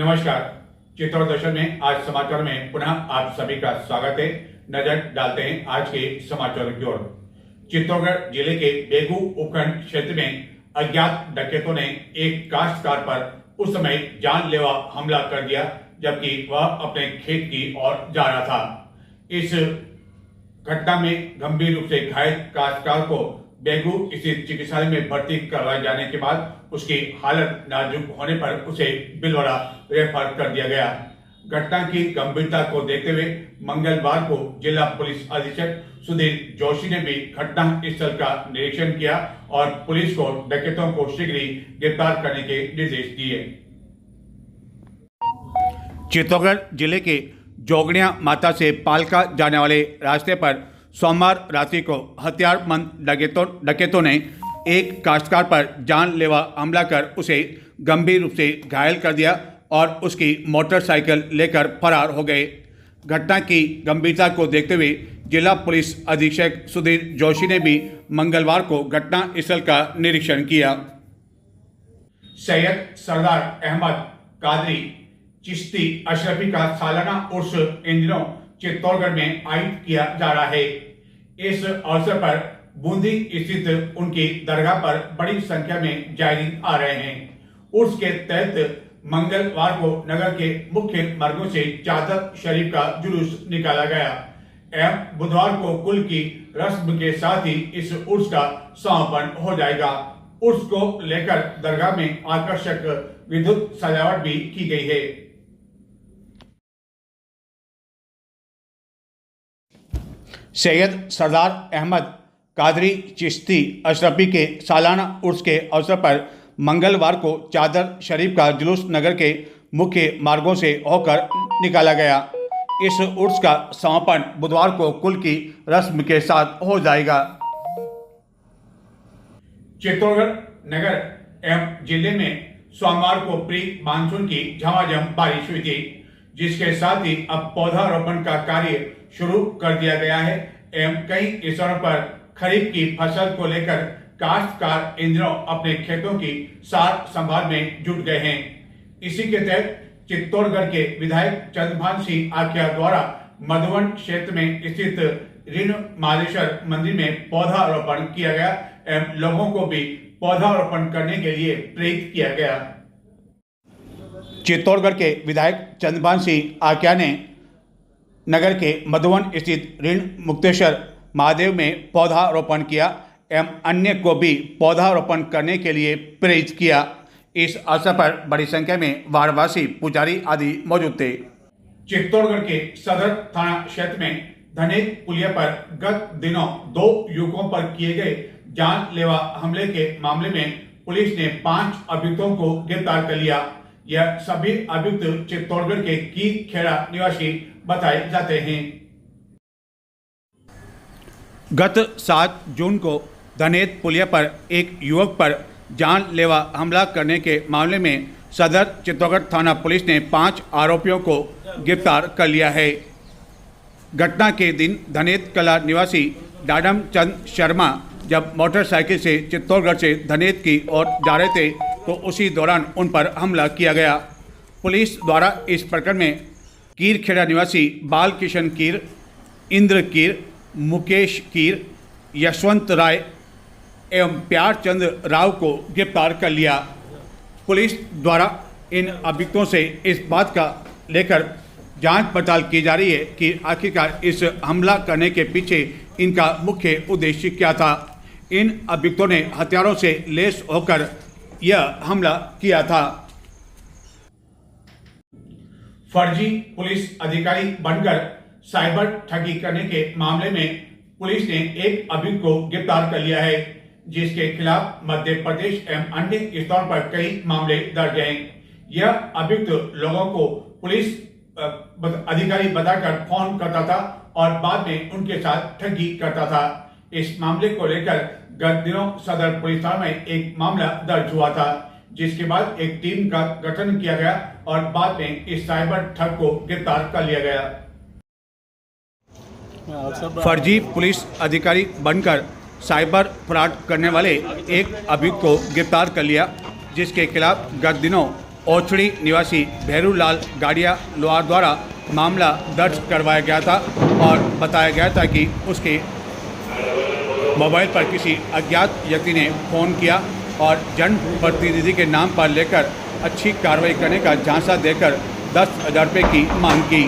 नमस्कार। चित्तौड़ दर्शन में आज समाचार में पुनः आप सभी का स्वागत है। नजर डालते हैं आज के समाचारों की ओर। चित्तौड़गढ़ जिले के बेगू उपखंड क्षेत्र में अज्ञात डकैतों ने एक काश्तकार पर उस समय जानलेवा हमला कर दिया जबकि वह अपने खेत की ओर जा रहा था। इस घटना में गंभीर रूप से घायल काश्तकार को बेगू स्थित चिकित्सालय में भर्ती करवाए जाने के बाद उसकी हालत नाजुक होने पर उसे बिलवाड़ा रेफर कर दिया गया। घटना की गंभीरता को देखते हुए मंगलवार को जिला पुलिस अधीक्षक सुधीर जोशी ने भी घटना स्थल का निरीक्षण किया और पुलिस को डकैतों को शीघ्र ही गिरफ्तार करने के निर्देश दिए। चित्तौड़गढ़ जिले के जोगनिया माता से पालका जाने वाले रास्ते पर सोमवार रात्रि को हथियारबंद डकैतों ने एक काश्तकार पर जानलेवा हमला कर उसे गंभीर रूप से घायल कर दिया और उसकी मोटरसाइकिल लेकर फरार हो गए। घटना की गंभीरता को देखते हुए जिला पुलिस अधीक्षक सुधीर जोशी ने भी मंगलवार को घटना स्थल का निरीक्षण किया। सैयद सरदार अहमद कादरी चिश्ती अशरफी का सालाना उर्स इन दिनों चित्तौड़गढ़ में आयोजित किया जा रहा है। इस अवसर पर बूंदी स्थित उनकी दरगाह पर बड़ी संख्या में जायरीन आ रहे हैं। उर्स के तहत मंगलवार को नगर के मुख्य मार्गों से चादर शरीफ का जुलूस निकाला गया एवं बुधवार को कुल की रस्म के साथ ही इस उर्स का समापन हो जाएगा। उर्स को लेकर दरगाह में आकर्षक विद्युत सजावट भी की गई है। सैयद सरदार अहमद कादरी चिश्ती अशरफी के सालाना उर्स के अवसर पर मंगलवार को चादर शरीफ का जुलूस नगर के मुख्य मार्गों से होकर निकाला गया। इस उर्स का समापन बुधवार को कुल की रस्म के साथ हो जाएगा। चित्तौड़गढ़ नगर एवं जिले में सोमवार को प्री मानसून की झमाझम बारिश हुई थी, जिसके साथ ही अब पौधारोपण का कार्य शुरू कर दिया गया है एवं कई स्थानों पर खरीफ की फसल को लेकर काश्तकार इन दिनों अपने खेतों की सार संभाल में जुट गए हैं। इसी के तहत चित्तौड़गढ़ के विधायक चंद्रभान सिंह आख्या द्वारा मधुवन क्षेत्र में स्थित ऋण मालेश्वर मंदिर में पौधारोपण किया गया एवं लोगों को भी पौधारोपण करने के लिए प्रेरित किया गया। चित्तौड़गढ़ के विधायक चंद्रभान सिंह आख्या ने नगर के मधुवन स्थित ऋण मुक्तेश्वर महादेव में पौधारोपण किया एवं अन्य को भी पौधारोपण करने के लिए प्रेरित किया। इस अवसर पर बड़ी संख्या में वार्डवासी, पुजारी आदि मौजूद थे। चित्तौड़गढ़ के सदर थाना क्षेत्र में धनेत पुलिया पर गत दिनों 2 युवकों पर किए गए जानलेवा हमले के मामले में पुलिस ने 5 अभियुक्तों को गिरफ्तार कर लिया। यह सभी अभियुक्त चित्तौड़गढ़ के कीर खेड़ा निवासी बताए जाते हैं। गत 7 जून को धनेत पुलिया पर एक युवक पर जानलेवा हमला करने के मामले में सदर चित्तौड़गढ़ थाना पुलिस ने 5 आरोपियों को गिरफ्तार कर लिया है। घटना के दिन धनेत कला निवासी डाडम चंद शर्मा जब मोटरसाइकिल से चित्तौड़गढ़ से धनेत की ओर जा रहे थे तो उसी दौरान उन पर हमला किया गया। पुलिस द्वारा इस प्रकरण में कीरखेड़ा निवासी बाल किशन कीर, इंद्र कीर, मुकेश कीर, यशवंत राय एवं प्यारचंद राव को गिरफ्तार कर लिया। पुलिस द्वारा इन अभियुक्तों से इस बात का लेकर जांच पड़ताल की जा रही है कि आखिरकार इस हमला करने के पीछे इनका मुख्य उद्देश्य क्या था। इन अभियुक्तों ने हथियारों से लैस होकर यह हमला किया था। फर्जी पुलिस अधिकारी बनकर साइबर ठगी करने के मामले में पुलिस ने एक अभियुक्त को गिरफ्तार कर लिया है, जिसके खिलाफ मध्य प्रदेश एवं अन्य स्थानों पर कई मामले दर्ज हैं। यह अभियुक्त लोगों को पुलिस अधिकारी बताकर फोन करता था और बाद में उनके साथ ठगी करता था। इस मामले को लेकर गत दिनों सदर पुलिस थाना में एक मामला दर्ज हुआ था, जिसके बाद एक टीम का गठन किया गया और बाद में इस साइबर ठग को गिरफ्तार कर लिया गया। फर्जी पुलिस अधिकारी बनकर साइबर फ्रॉड करने वाले एक अभियुक्त को गिरफ्तार कर लिया, जिसके खिलाफ गत दिनों ओछड़ी निवासी भैरूलाल गाड़िया लोहार द्वारा मामला दर्ज करवाया गया था और बताया गया था कि उसके मोबाइल पर किसी अज्ञात व्यक्ति ने फ़ोन किया और जनप्रतिनिधि के नाम पर लेकर अच्छी कार्रवाई करने का झांसा देकर 10,000 रुपये की मांग की।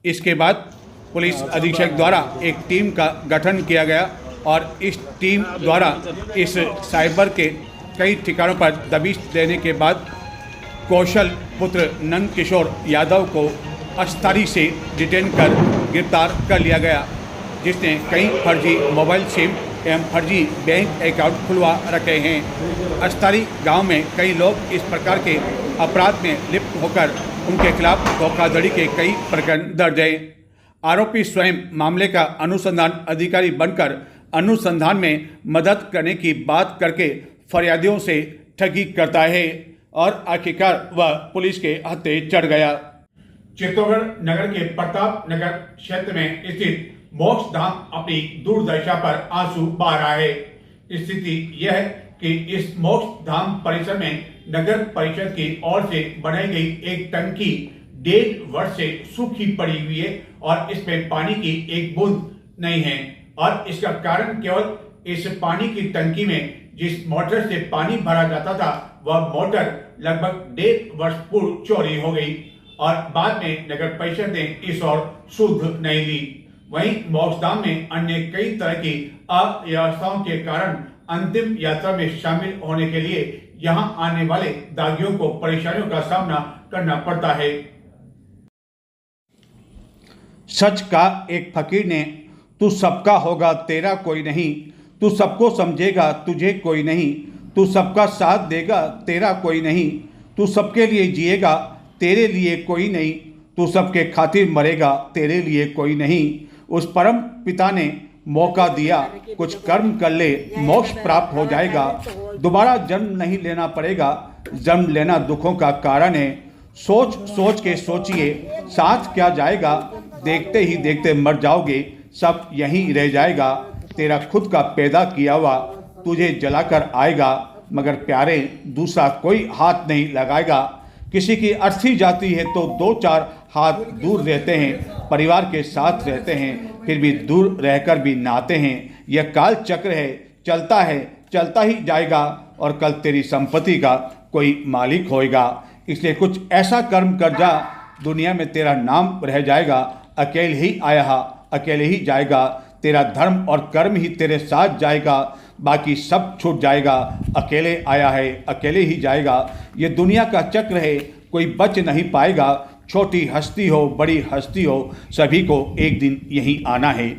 इसके बाद पुलिस अधीक्षक द्वारा एक टीम का गठन किया गया और इस टीम द्वारा इस साइबर के कई ठिकानों पर दबिश देने के बाद कौशल पुत्र नंद किशोर यादव को अस्थायी से डिटेन कर गिरफ्तार कर लिया गया, जिसने कई फर्जी मोबाइल सिम एवं फर्जी बैंक अकाउंट खुलवा रखे हैं। अस्थायी गांव में कई लोग इस प्रकार के अपराध में लिप्त होकर उनके खिलाफ धोखाधड़ी के कई प्रकरण दर्ज हैं। आरोपी स्वयं मामले का अनुसंधान अधिकारी बनकर अनुसंधान में मदद करने की बात करके फरियादियों से ठगी करता है और आखिरकार वह पुलिस के हत्थे चढ़ गया। चित्तौड़गढ़ नगर के प्रताप नगर क्षेत्र में स्थित मोक्ष धाम अपनी दुर्दशा पर आंसू बहा रहा है। स्थिति यह है कि इस मोक्ष धाम परिसर में नगर परिषद की ओर से बनाई गई एक टंकी 1.5 वर्ष से सूखी पड़ी हुई है और इसमें पानी की एक बूंद नहीं है और इसका कारण केवल इस पानी की टंकी में जिस मोटर से पानी भरा जाता था वह मोटर लगभग 1.5 वर्ष पूर्व चोरी हो गई और बाद में नगर परिषद ने इस ओर सुध नहीं ली। वहीं मोक्षधाम में अन्य कई तरह की अव्यवस्थाओं के कारण अंतिम यात्रा में शामिल होने के लिए यहां आने वाले दागियों को परेशानियों का सामना करना पड़ता है। सच का एक फकीर ने, तू सबका होगा तेरा कोई नहीं, तू सबको समझेगा तुझे कोई नहीं, तू सबका साथ देगा तेरा कोई नहीं, तू सबके लिए जिएगा तेरे लिए कोई नहीं, तू सबके खातिर मरेगा तेरे लिए कोई नहीं। उस परम पिता ने मौका दिया, कुछ कर्म कर ले मोक्ष प्राप्त हो जाएगा, दोबारा जन्म नहीं लेना पड़ेगा, जन्म लेना दुखों का कारण है। सोच सोच के सोचिए साथ क्या जाएगा, देखते ही देखते मर जाओगे, सब यहीं रह जाएगा। तेरा खुद का पैदा किया हुआ तुझे जलाकर आएगा, मगर प्यारे दूसरा कोई हाथ नहीं लगाएगा। किसी की अर्थी जाती है तो 2-4 हाथ दूर रहते हैं, परिवार के साथ रहते हैं, फिर भी दूर रहकर भी नाते हैं। यह काल चक्र है, चलता है, चलता ही जाएगा और कल तेरी संपत्ति का कोई मालिक होएगा। इसलिए कुछ ऐसा कर्म कर जा, दुनिया में तेरा नाम रह जाएगा। अकेले ही आया अकेले ही जाएगा, तेरा धर्म और कर्म ही तेरे साथ जाएगा, बाकी सब छूट जाएगा। अकेले आया है अकेले ही जाएगा, ये दुनिया का चक्र है, कोई बच नहीं पाएगा। छोटी हस्ती हो बड़ी हस्ती हो, सभी को एक दिन यहीं आना है।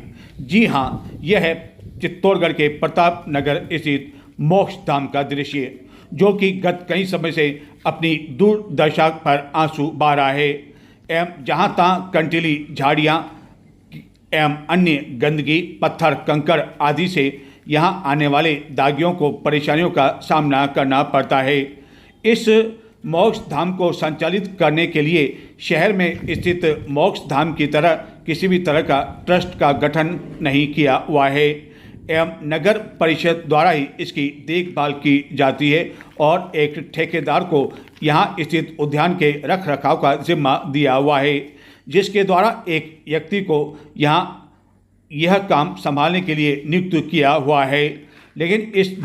जी हाँ, यह है चित्तौड़गढ़ के प्रताप नगर स्थित मोक्ष धाम का दृश्य, जो कि गत कई समय से अपनी दुर्दशा पर आंसू बहा रहा है एवं जहाँ तहाँ कंटीली झाड़ियाँ एवं अन्य गंदगी, पत्थर, कंकड़ आदि से यहाँ आने वाले दागियों को परेशानियों का सामना करना पड़ता है। इस मोक्ष धाम को संचालित करने के लिए शहर में स्थित मोक्ष धाम की तरह किसी भी तरह का ट्रस्ट का गठन नहीं किया हुआ है एवं नगर परिषद द्वारा ही इसकी देखभाल की जाती है और एक ठेकेदार को यहाँ स्थित उद्यान के रख रखाव का जिम्मा दिया हुआ है, जिसके द्वारा एक व्यक्ति को यहाँ यह काम संभालने के लिए नियुक्त किया हुआ है। लेकिन इस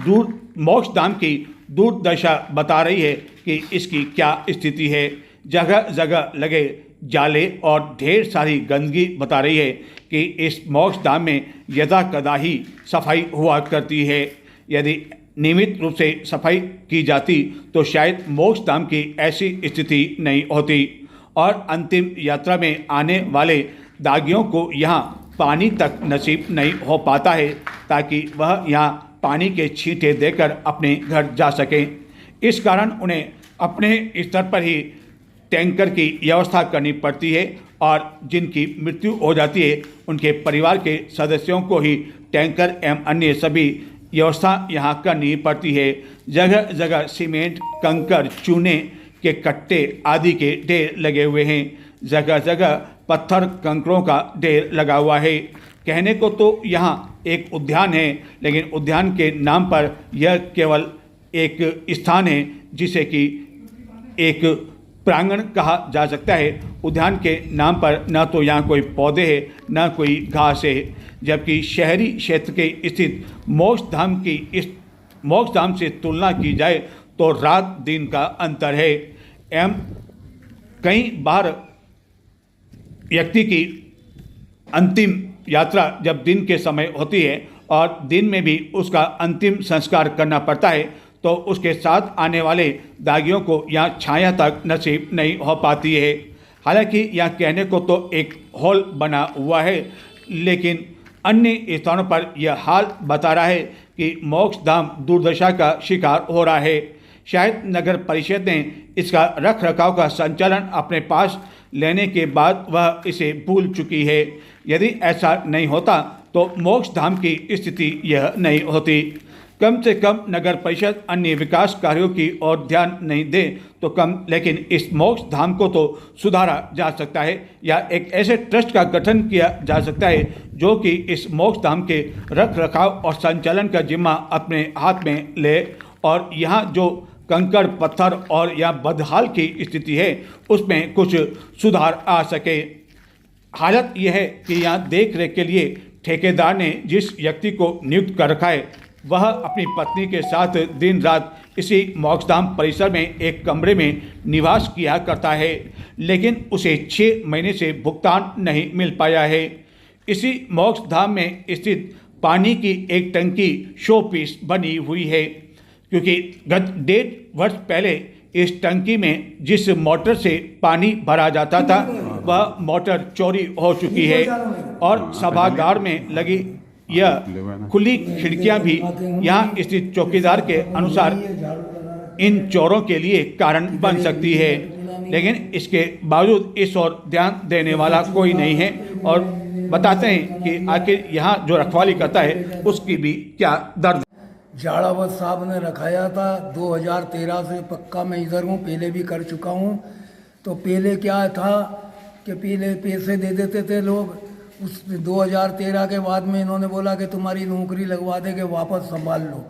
मोक्ष धाम की दुर्दशा बता रही है कि इसकी क्या स्थिति है। जगह जगह लगे जाले और ढेर सारी गंदगी बता रही है कि इस मोक्ष धाम में यदा कदा ही सफाई हुआ करती है। यदि नियमित रूप से सफाई की जाती तो शायद मोक्ष धाम की ऐसी स्थिति नहीं होती और अंतिम यात्रा में आने वाले दागियों को यहाँ पानी तक नसीब नहीं हो पाता है, ताकि वह यहाँ पानी के छींटे देकर अपने घर जा सकें। इस कारण उन्हें अपने स्तर पर ही टैंकर की व्यवस्था करनी पड़ती है और जिनकी मृत्यु हो जाती है उनके परिवार के सदस्यों को ही टैंकर एवं अन्य सभी व्यवस्था यहाँ करनी पड़ती है। जगह जगह सीमेंट, कंकड़, चूने के कट्टे आदि के ढेर लगे हुए हैं। जगह जगह पत्थर कंकड़ों का ढेर लगा हुआ है। कहने को तो यहाँ एक उद्यान है, लेकिन उद्यान के नाम पर यह केवल एक स्थान है जिसे कि एक प्रांगण कहा जा सकता है। उद्यान के नाम पर न तो यहाँ कोई पौधे है न कोई घास है, जबकि शहरी क्षेत्र के स्थित मोक्षधाम की इस मोक्षधाम से तुलना की जाए तो रात दिन का अंतर है। एवं कई बार व्यक्ति की अंतिम यात्रा जब दिन के समय होती है और दिन में भी उसका अंतिम संस्कार करना पड़ता है, तो उसके साथ आने वाले दागियों को यहाँ छाया तक नसीब नहीं हो पाती है। हालांकि यहाँ कहने को तो एक हॉल बना हुआ है, लेकिन अन्य स्थानों पर यह हाल बता रहा है कि मोक्षधाम दुर्दशा का शिकार हो रहा है। शायद नगर परिषद ने इसका रख रखाव का संचालन अपने पास लेने के बाद वह इसे भूल चुकी है। यदि ऐसा नहीं होता तो मोक्षधाम की स्थिति यह नहीं होती। कम से कम नगर परिषद अन्य विकास कार्यों की ओर ध्यान नहीं दे तो कम, लेकिन इस मोक्ष धाम को तो सुधारा जा सकता है या एक ऐसे ट्रस्ट का गठन किया जा सकता है जो कि इस मोक्ष धाम के रख रखाव और संचालन का जिम्मा अपने हाथ में ले, और यहाँ जो कंकड़ पत्थर और या बदहाल की स्थिति है उसमें कुछ सुधार आ सके। हालत यह है कि यहाँ देख रेख के लिए ठेकेदार ने जिस व्यक्ति को नियुक्त कर रखा है वह अपनी पत्नी के साथ दिन रात इसी मोक्षधाम परिसर में एक कमरे में निवास किया करता है, लेकिन उसे 6 महीने से भुगतान नहीं मिल पाया है। इसी मोक्षधाम में स्थित पानी की एक टंकी शो पीस बनी हुई है, क्योंकि गत 1.5 वर्ष पहले इस टंकी में जिस मोटर से पानी भरा जाता था वह मोटर चोरी हो चुकी है और सभागार में लगी यह खुली खिड़कियां भी यहाँ स्थित चौकीदार के अनुसार इन चोरों के लिए कारण बन सकती है, लेकिन इसके बावजूद इस ओर ध्यान देने वाला कोई नहीं है और बताते हैं कि आखिर यहाँ जो रखवाली करता है उसकी भी क्या दर्द। झाड़ावत साहब ने रखाया था 2013 से पक्का मैं इधर हूँ, पहले भी कर चुका हूँ। तो पहले क्या था कि पहले पैसे दे देते थे लोग, उस 2013 के बाद में इन्होंने बोला कि तुम्हारी नौकरी लगवा देंगे, वापस संभाल लो।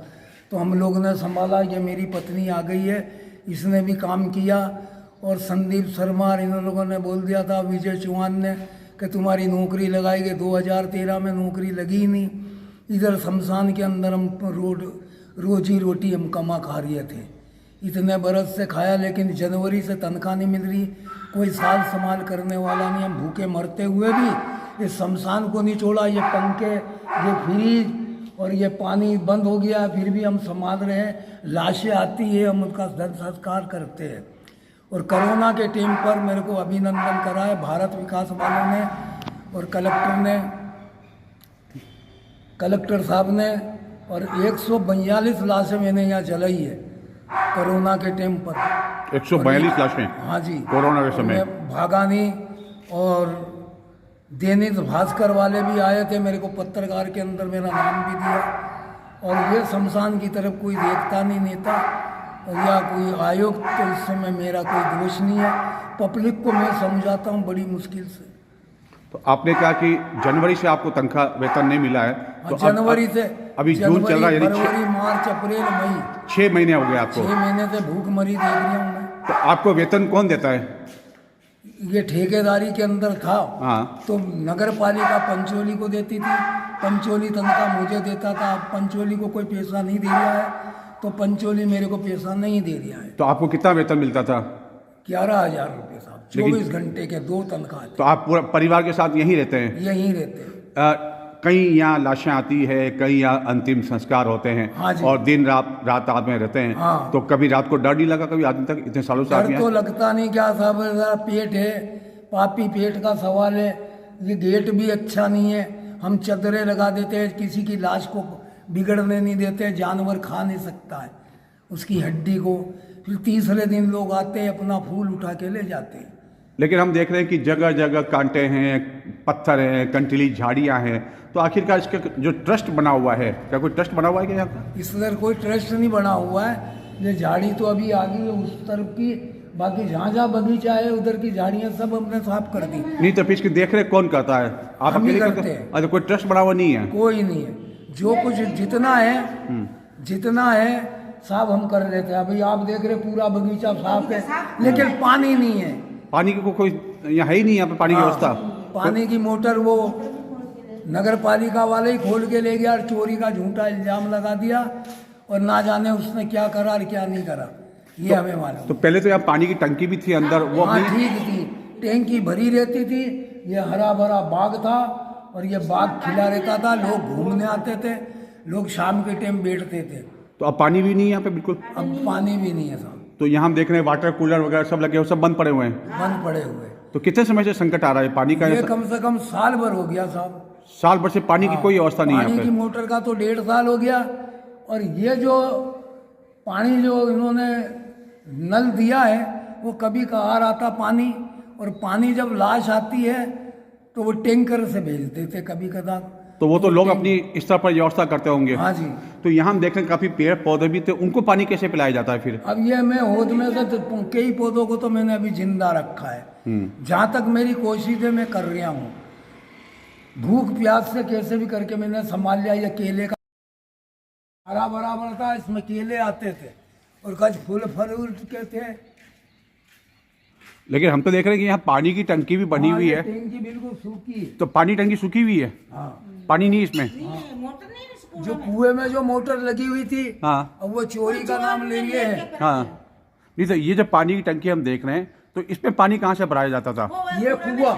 तो हम लोग ने संभाला। ये मेरी पत्नी आ गई है, इसने भी काम किया। और संदीप शर्मा इन लोगों ने बोल दिया था, विजय चौहान ने, कि तुम्हारी नौकरी लगाएंगे। 2013 में नौकरी लगी ही नहीं। इधर शमशान के अंदर हम रोजी रोटी हम कमा खा रहे थे, इतने बरस से खाया, लेकिन जनवरी से तनख्वाह नहीं मिल रही, कोई साल संभाल करने वाला नहीं। हम भूखे मरते हुए भी इस शमशान को नहीं छोड़ा। ये पंखे, ये फ्रिज और ये पानी बंद हो गया, फिर भी हम संभाल रहे हैं। लाशें आती है, हम उनका संस्कार करते हैं। और कोरोना के टाइम पर मेरे को अभिनंदन करा है भारत विकास वालों ने और कलेक्टर साहब ने, और 142 लाशें मैंने यहाँ जलाई है कोरोना के टाइम पर। 142 लाशें? हाँ जी, कोरोना के समय भागा नहीं। और दैनिक भास्कर वाले भी आए थे, मेरे को पत्रकार के अंदर मेरा नाम भी दिया। और ये शमशान की तरफ कोई देखता नहीं नेता या कोई आयोग, तो इस समय मेरा कोई दोष नहीं है। पब्लिक को मैं समझाता हूँ बड़ी मुश्किल से। तो आपने कहा कि जनवरी से आपको तनख्वाह वेतन नहीं मिला है, तो जनवरी से अभी जून चल रहा है, फरवरी, मार्च, अप्रैल, मई, 6 महीने हो गए आपको। 6 महीने से भूख मरी देख रही हूँ मैं। तो आपको वेतन कौन देता है? ये ठेकेदारी के अंदर था। हाँ। तो नगर पालिका पंचोली को देती थी, पंचोली तनख्वाह मुझे देता था। पंचोली को कोई पैसा नहीं दे रहा है, तो पंचोली मेरे को पैसा नहीं दे रहा है। तो आपको कितना वेतन मिलता था? 11,000 रुपये साहब, 24 घंटे के 2 तनख्वाह। तो आप पूरा परिवार के साथ यहीं रहते हैं? यहीं रहते हैं। कहीं यहाँ लाशें आती है, कहीं यहाँ अंतिम संस्कार होते हैं। हाँ जी। और दिन रात आदमी रहते हैं। हाँ। तो कभी रात को डर नहीं लगा कभी आदमी तक, इतने सालों से? डर तो लगता नहीं, क्या साहब, पेट है, पापी पेट का सवाल है। ये गेट भी अच्छा नहीं है, हम चदरें लगा देते हैं, किसी की लाश को बिगड़ने नहीं देते। जानवर खा नहीं सकता है उसकी हड्डी को। फिर तीसरे दिन लोग आते हैं, अपना फूल उठा के ले जाते हैं। लेकिन हम देख रहे हैं कि जगह जगह कांटे हैं, पत्थर हैं, कंटीली झाड़ियाँ हैं। तो आखिरकार इसका जो ट्रस्ट बना हुआ है, क्या कोई ट्रस्ट बना हुआ है क्या यहाँ का? इस तरह कोई ट्रस्ट नहीं बना हुआ है। ये झाड़ी तो अभी आ गई है उस तरफ की, बाकी जहाँ बगीचा है उधर की झाड़ियाँ सब हमने साफ कर दी। नहीं तो फिर इसकी देख रेख कौन करता है? आप हम ही अकेले करते हैं। अच्छा, कोई ट्रस्ट बना हुआ नहीं है? कोई नहीं है। जो कुछ जितना है साफ हम कर रहे थे। अभी आप देख रहे पूरा बगीचा साफ है, लेकिन पानी नहीं है। पानी की कोई यहाँ है ही नहीं, यहाँ पे पानी की व्यवस्था। पानी की मोटर वो नगर पालिका वाले ही खोल के ले गया और चोरी का झूठा इल्जाम लगा दिया, और ना जाने उसने क्या करा और क्या नहीं करा, ये हमें मालूम। तो पहले तो यहाँ पानी की टंकी भी थी अंदर, वो हाँ अपनी ठीक थी, टैंकी भरी रहती थी, ये हरा भरा बाग था और ये बाग खिला रहता था, लोग घूमने आते थे, लोग शाम के टाइम बैठते थे। तो अब पानी भी नहीं है यहाँ पे बिल्कुल? अब पानी भी नहीं है साहब। तो यहाँ हम देख रहे हैं वाटर कूलर वगैरह सब लगे हुए, सब बंद पड़े हुए हैं। बंद पड़े हुए। तो कितने समय से संकट आ रहा है पानी का? ये कम से कम साल भर हो गया साहब। साल भर से पानी की कोई व्यवस्था नहीं है पानी यहाँ की पे। मोटर का तो 1.5 साल हो गया, और ये जो पानी जो इन्होंने नल दिया है वो कभी कभार आता पानी, और पानी जब लाश आती है तो वो टैंकर से भेजते थे कभी कभार। तो वो तो लोग अपनी इस तरह पर व्यवस्था करते होंगे। हाँ जी। तो यहाँ हम देख रहे हैं काफी पेड़ पौधे भी थे, उनको पानी कैसे पिलाया जाता है फिर? अब ये मैं होद में से तो कई पौधों को तो मैंने अभी जिंदा रखा है, जहाँ तक मेरी कोशिश है मैं कर रहा हूँ। भूख प्यास से कैसे भी करके मैंने संभाल लिया। ये केले का हरा भरा था, इसमें केले आते थे और कुछ फूल फल के थे। लेकिन हम तो देख रहे हैं कि यहाँ पानी की टंकी भी बनी हुई है। टैंकी बिल्कुल सूखी। तो पानी टंकी सूखी हुई है? हाँ। पानी नहीं इसमें? जो कुएं में जो मोटर लगी हुई थी, हाँ। अब वो चोरी का नाम ले लिए है। हाँ। नहीं तो ये जो पानी की टंकी हम देख रहे हैं, तो इसमें पानी कहाँ से भराया जाता था? ये कुआ,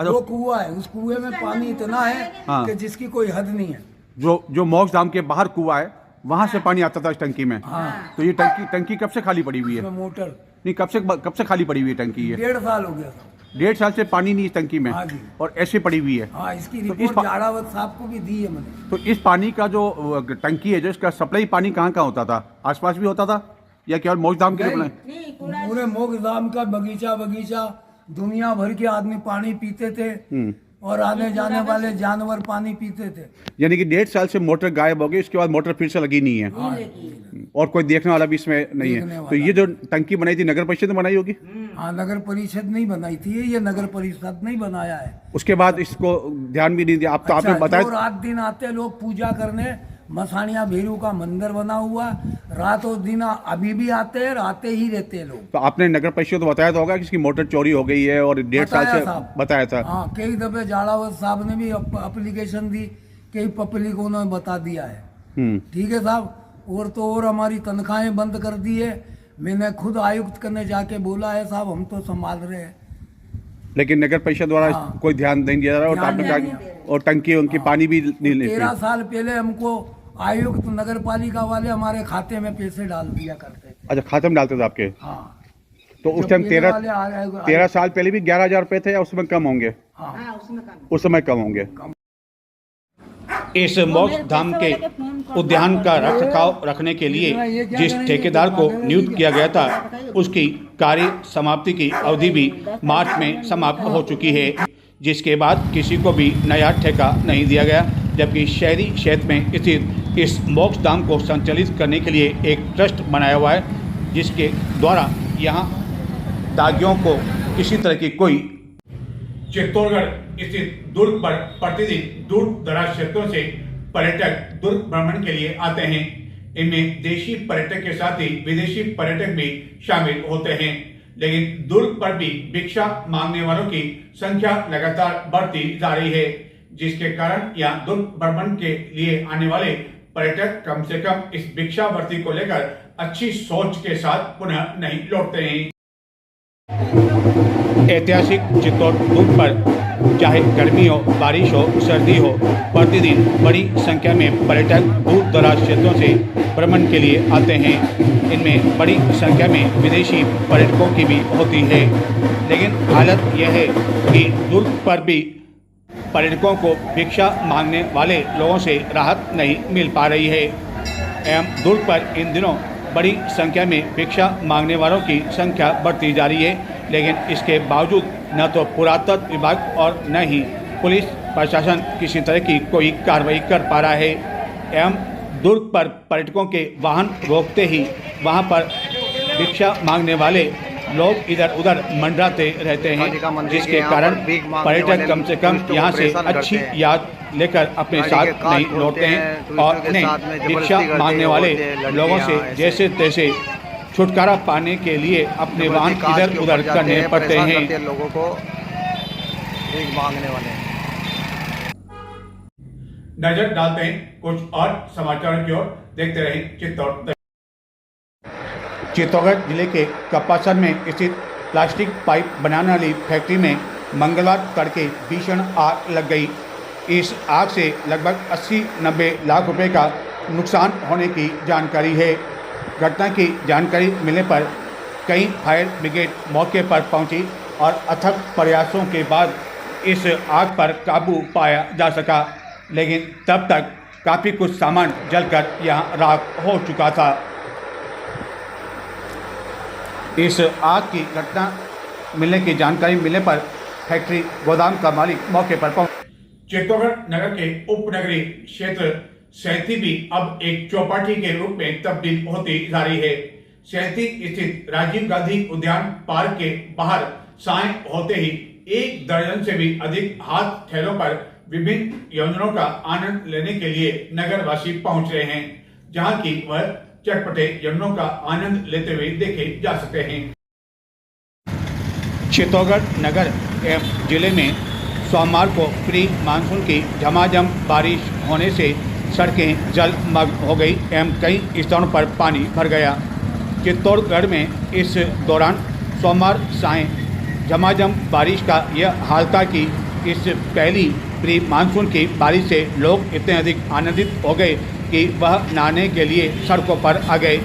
वो कुआ है, उस कुएं में पानी इतना है हाँ। कि जिसकी कोई हद नहीं है। जो मोक्ष धाम के बाहर कुआ है, वहां से पानी आता था इस टंकी में। हाँ। तो ये टंकी कब से खाली पड़ी हुई है? मोटर नहीं, कब से खाली पड़ी हुई है टंकी ये? 1.5 साल हो गया था। 1.5 साल से पानी नहीं इस टंकी में? हाँ जी। और ऐसे पड़ी हुई है? हाँ, इसकी तो रिपोर्ट जाड़ावत साहब को भी दी है मैंने। तो इस पानी का जो टंकी है, जो इसका सप्लाई पानी कहाँ कहाँ होता था? आसपास भी होता था या केवल मोक्ष धाम के लिए बनाए? पूरे मोक्ष धाम का बगीचा दुनिया भर के आदमी पानी पीते थे, और आने जाने वाले जानवर पानी पीते थे। यानी कि 1.5 साल से मोटर गायब हो गई, इसके बाद मोटर फिर से लगी नहीं है। हाँ। और कोई देखने वाला भी इसमें नहीं है। तो ये जो टंकी बनाई थी नगर परिषद ने बनाई होगी? हाँ, नगर परिषद नहीं बनाई थी, ये नगर परिषद नहीं बनाया है। उसके बाद इसको ध्यान भी नहीं दिया। आप तो आपने बताया। रात दिन आते लोग पूजा करने, मसानिया भीरू का मंदिर बना हुआ, रात और दिन अभी भी आते हैं, आते ही रहते हैं लोग। तो आपने नगर परिषद को बताया तो होगा कि इसकी मोटर चोरी हो गई है, और 1.5 साल से बताया था। हाँ, कई दफे जाड़ावत साहब ने भी एप्लीकेशन दी, कई पब्लिकों ने बता दिया है। ठीक है साहब। और तो और हमारी तनख्वाहें बंद कर दी है। मैंने खुद आयुक्त करने जाके बोला है, साहब हम तो संभाल रहे हैं, लेकिन नगर परिषद द्वारा कोई ध्यान नहीं दिया जा रहा, और टंकी उनकी पानी भी नहीं लेती। 13 साल पहले हमको आयुक्त नगर पालिका वाले हमारे खाते में पैसे डाल दिया करते थे। अच्छा, खाते में डालते थे आपके? हाँ। तो उस टाइम 13 साल पहले भी 11,000 रुपए थे, या उसमें कम होंगे? हाँ, उस समय कम होंगे। इस मोक्ष धाम के उद्यान का रखरखाव रखने के लिए जिस ठेकेदार को नियुक्त किया गया था, उसकी कार्य समाप्ति की अवधि भी मार्च में समाप्त हो चुकी है, जिसके बाद किसी को भी नया ठेका नहीं दिया गया। जबकि शहरी क्षेत्र में स्थित इस मोक्ष धाम को संचालित करने के लिए एक ट्रस्ट बनाया हुआ है, जिसके द्वारा यहाँ दागियों को किसी तरह की कोई चित्तौड़गढ़ स्थित दुर्ग पर प्रतिदिन दूर दराज क्षेत्रों से पर्यटक दुर्ग भ्रमण के लिए आते हैं। इनमें देशी पर्यटक के साथ ही विदेशी पर्यटक भी शामिल होते हैं। लेकिन दुर्ग पर भी भिक्षा मांगने वालों की संख्या लगातार बढ़ती जा रही है, जिसके कारण यहाँ दुर्ग भ्रमण के लिए आने वाले पर्यटक कम से कम इस भिक्षावृत्ति को लेकर अच्छी सोच के साथ पुनः नहीं लौटते हैं। ऐतिहासिक चित्तौड़ दुर्ग पर चाहे गर्मी हो, बारिश हो, सर्दी हो, प्रतिदिन बड़ी संख्या में पर्यटक दूर दराज क्षेत्रों से भ्रमण के लिए आते हैं। इनमें बड़ी संख्या में विदेशी पर्यटकों की भी होती है। लेकिन हालत यह है कि दुर्ग पर भी पर्यटकों को भिक्षा मांगने वाले लोगों से राहत नहीं मिल पा रही है। एवं दुर्ग पर इन दिनों बड़ी संख्या में भिक्षा मांगने वालों की संख्या बढ़ती जा रही है। लेकिन इसके बावजूद न तो पुरातत्व विभाग और न ही पुलिस प्रशासन किसी तरह की कोई कार्रवाई कर पा रहा है। एवं दुर्ग पर पर्यटकों के वाहन रोकते ही वहां पर भिक्षा मांगने वाले लोग इधर उधर मंडराते रहते हैं, जिसके कारण पर्यटक कम से कम यहाँ से अच्छी याद लेकर अपने साथ नहीं लौटते हैं और इन्हें भिक्षा मांगने वाले लोगों से जैसे तैसे छुटकारा पाने के लिए अपने वाहन इधर उधर करने पड़ते हैं। लोगों को भीख मांगने वाले नजर डालते हैं कुछ और समाचारों की ओर, देखते रहें चित्तौड़। चित्तौड़गढ़ जिले के कपासन में स्थित प्लास्टिक पाइप बनाने वाली फैक्ट्री में मंगलवार तड़के भीषण आग लग गई। इस आग से लगभग 80-90 लाख रुपए का नुकसान होने की जानकारी है। घटना की जानकारी मिलने पर कई फायर ब्रिगेड मौके पर पहुंची और अथक प्रयासों के बाद इस आग पर काबू पाया जा सका, लेकिन तब तक काफ़ी कुछ सामान जलकर यहां राख हो चुका था। इस आग की घटना मिलने की जानकारी मिलने पर फैक्ट्री गोदाम का मालिक मौके पर पहुंचा। चित्तौड़गढ़ नगर के उपनगरीय क्षेत्र सैंती भी अब एक चौपाटी के रूप में तब्दील होती जा रही है। सैंती स्थित राजीव गांधी उद्यान पार्क के बाहर साय होते ही 1 दर्जन से भी अधिक हाथ ठेलों पर विभिन्न योजनाओं का आनंद लेने के लिए नगरवासी पहुंच रहे हैं, जहां की वह चटपटे यमुनों का आनंद लेते हुए देखे जा सकते हैं। चित्तौड़गढ़ नगर एवं जिले में सोमवार को प्री मानसून की झमाझम बारिश होने से सड़कें जलमग्न हो गई एवं कई स्थानों पर पानी भर गया। चित्तौड़गढ़ में इस दौरान सोमवार साय झमाझम बारिश का यह हाल था कि इस पहली प्री मानसून की बारिश से लोग इतने अधिक आनंदित हो गए कि वह नहाने के लिए सड़कों पर आ गए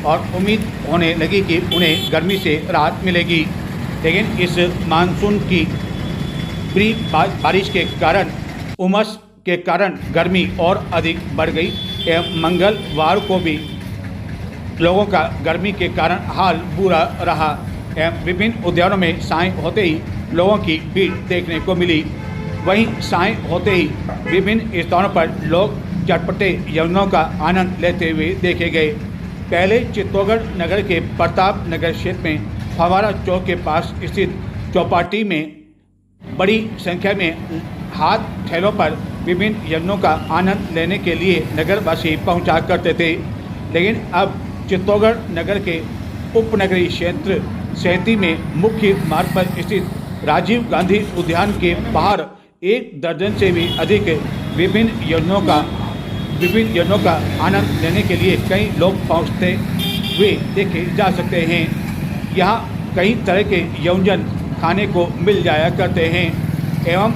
और उम्मीद होने लगी कि उन्हें गर्मी से राहत मिलेगी। लेकिन इस मानसून की प्री बारिश के कारण उमस के कारण गर्मी और अधिक बढ़ गई एवं मंगलवार को भी लोगों का गर्मी के कारण हाल बुरा रहा एवं विभिन्न उद्यानों में साय होते ही लोगों की भीड़ देखने को मिली। वहीं साय होते ही विभिन्न स्थानों पर लोग चटपटे यमुनों का आनंद लेते हुए देखे गए। पहले चित्तौड़गढ़ नगर के प्रताप नगर क्षेत्र में फवारा चौक के पास स्थित चौपाटी में बड़ी संख्या में हाथ ठेलों पर विभिन्न यमुनों का आनंद लेने के लिए नगरवासी पहुंचा करते थे, लेकिन अब चित्तौड़गढ़ नगर के उपनगरीय क्षेत्र सैंती में मुख्य मार्ग पर स्थित राजीव गांधी उद्यान के बाहर 1 दर्जन से भी अधिक विभिन्न यमुनों का आनंद लेने के लिए कई लोग पहुंचते हुए देखे जा सकते हैं। यहाँ कई तरह के व्यंजन खाने को मिल जाया करते हैं एवं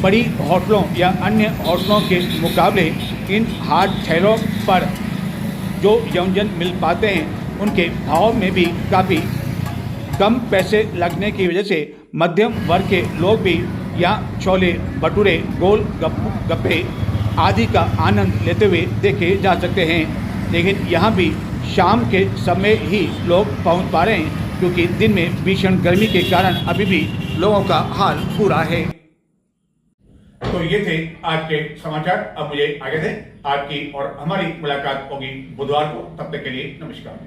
बड़ी होटलों या अन्य होटलों के मुकाबले इन हाथ ठेलों पर जो व्यंजन मिल पाते हैं उनके भाव में भी काफ़ी कम पैसे लगने की वजह से मध्यम वर्ग के लोग भी यहाँ छोले भटूरे गोल गप्पे आदि का आनंद लेते हुए देखे जा सकते हैं। लेकिन यहाँ भी शाम के समय ही लोग पहुँच पा रहे हैं, क्योंकि दिन में भीषण गर्मी के कारण अभी भी लोगों का हाल बुरा है। तो ये थे आज के समाचार। अब मुझे आगे थे आपकी और हमारी मुलाकात होगी बुधवार को। तब तक के लिए नमस्कार।